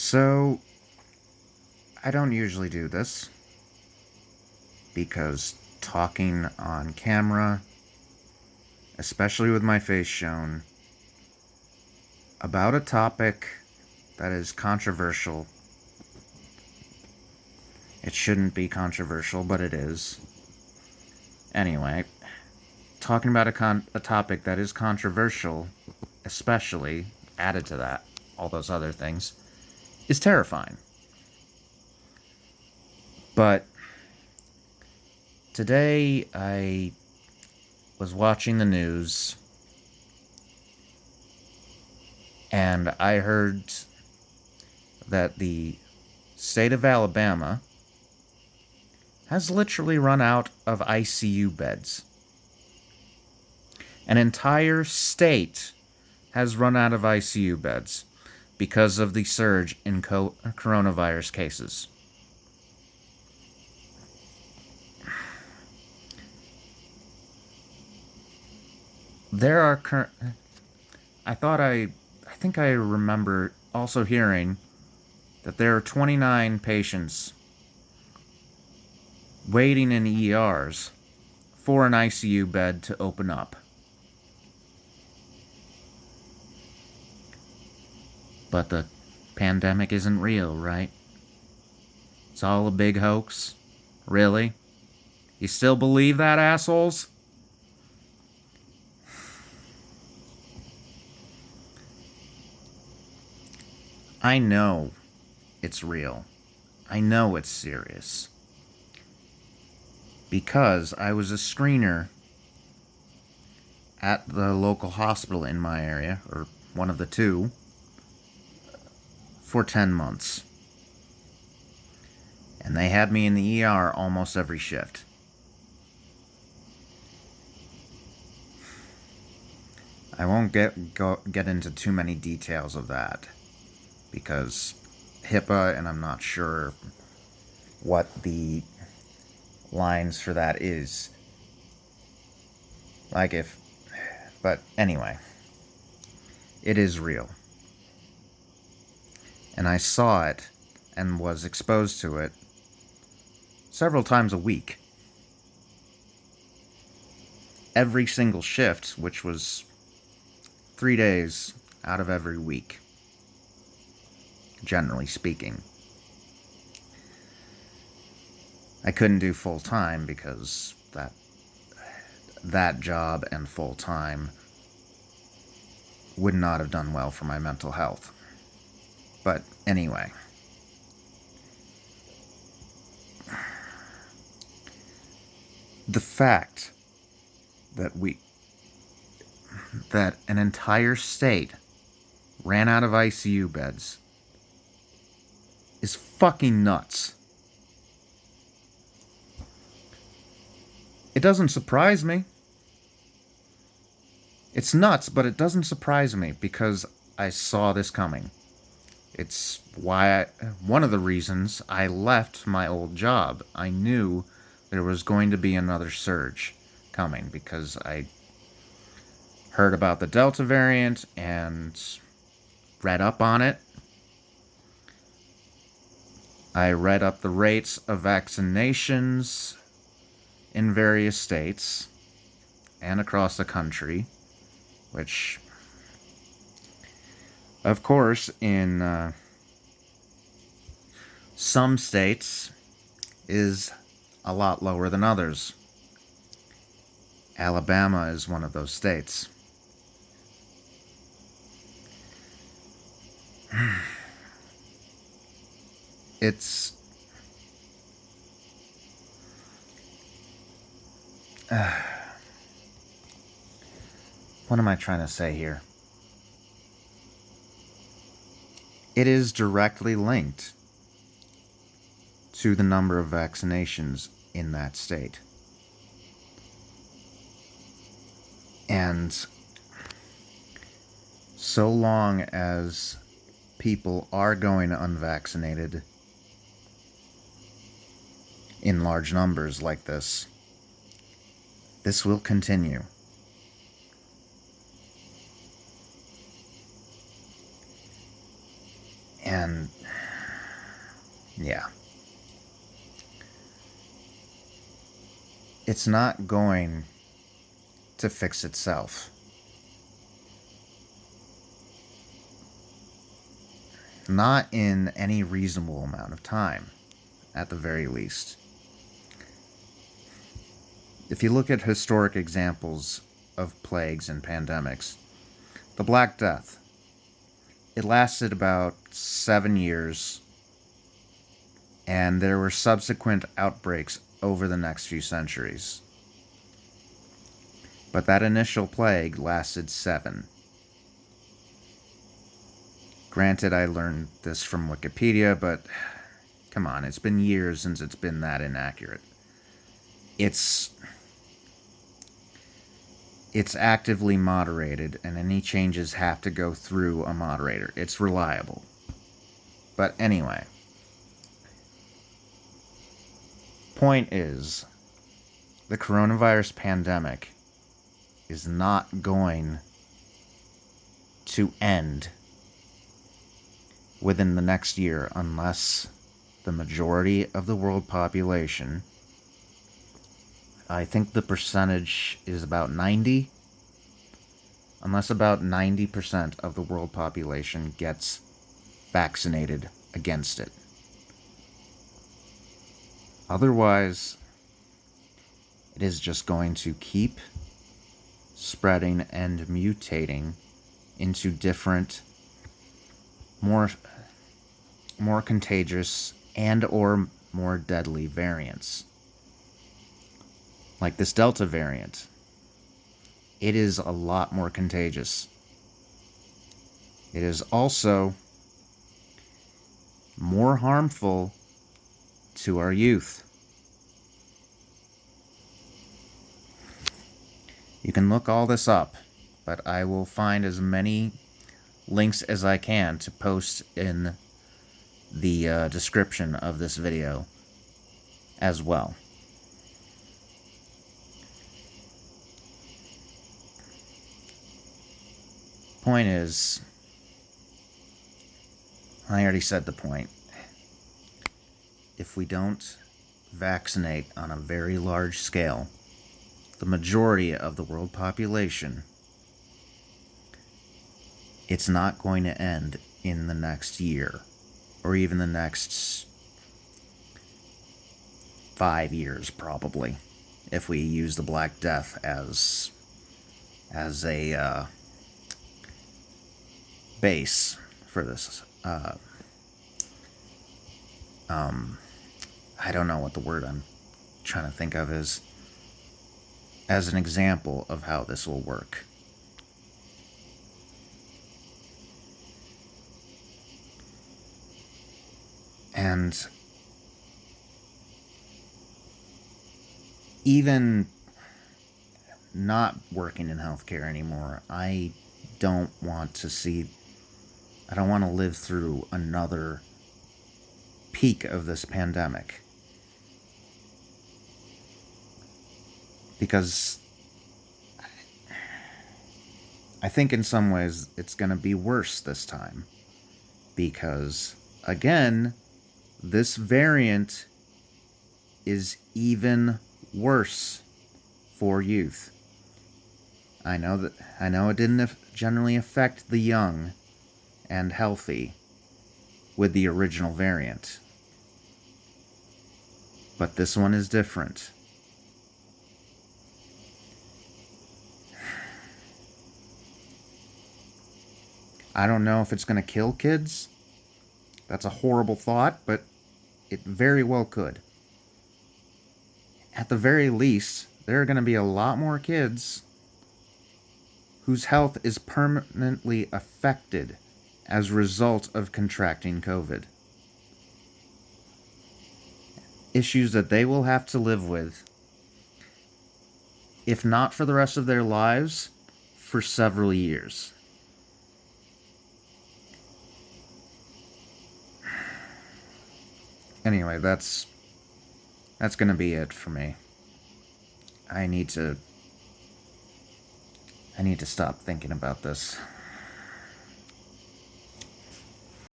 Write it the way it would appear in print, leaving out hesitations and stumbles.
So, I don't usually do this because talking on camera, especially with my face shown, about a topic that is controversial, it shouldn't be controversial, but it is. Anyway, talking about a topic that is controversial, especially added to that, all those other things, is terrifying. But today I was watching the news and I heard that the state of Alabama has literally run out of ICU beds. An entire state has run out of ICU beds because of the surge in coronavirus cases. There are I think I remember also hearing that there are 29 patients waiting in ERs for an ICU bed to open up. But the pandemic isn't real, right? It's all a big hoax. Really? You still believe that, assholes? I know it's real. I know it's serious. Because I was a screener at the local hospital in my area, or one of the two, for 10 months. And they had me in the ER almost every shift. I won't get into too many details of that because HIPAA, and I'm not sure what the lines for that is. But anyway, it is real. And I saw it and was exposed to it several times a week. Every single shift, which was 3 days out of every week, generally speaking. I couldn't do full time because that job and full time would not have done well for my mental health. But anyway, the fact that an entire state ran out of ICU beds is fucking nuts. It doesn't surprise me. It's nuts, but it doesn't surprise me because I saw this coming. It's one of the reasons I left my old job. I knew there was going to be another surge coming because I heard about the Delta variant and read up on it. I read up the rates of vaccinations in various states and across the country, which, of course, in some states is a lot lower than others. Alabama is one of those states. It's what am I trying to say here? It is directly linked to the number of vaccinations in that state. And so long as people are going unvaccinated in large numbers like this will continue. And yeah, it's not going to fix itself. Not in any reasonable amount of time, at the very least. If you look at historic examples of plagues and pandemics, the Black Death, it lasted about 7 years, and there were subsequent outbreaks over the next few centuries. But that initial plague lasted 7. Granted, I learned this from Wikipedia, but come on, it's been years since it's been that inaccurate. It's actively moderated, and any changes have to go through a moderator. It's reliable. But anyway, point is, the coronavirus pandemic is not going to end within the next year unless the majority of the world population, I think the percentage is about 90, unless about 90% of the world population gets vaccinated against it. Otherwise, it is just going to keep spreading and mutating into different, more contagious and or more deadly variants. Like this Delta variant. It is a lot more contagious. It is also more harmful to our youth. You can look all this up, but I will find as many links as I can to post in the description of this video as well. Point is, I already said the point. If we don't vaccinate on a very large scale the majority of the world population, it's not going to end in the next year or even the next 5 years, probably, if we use the Black Death as a base for this. I don't know what the word I'm trying to think of is, as an example of how this will work. And even not working in healthcare anymore, I don't want to live through another peak of this pandemic. Because I think in some ways it's going to be worse this time. Because, again, this variant is even worse for youth. I know it didn't generally affect the young and healthy with the original variant. But this one is different. I don't know if it's going to kill kids. That's a horrible thought, but it very well could. At the very least, there are going to be a lot more kids whose health is permanently affected as a result of contracting COVID. Issues that they will have to live with, if not for the rest of their lives, for several years. Anyway, that's going to be it for me. I need to stop thinking about this.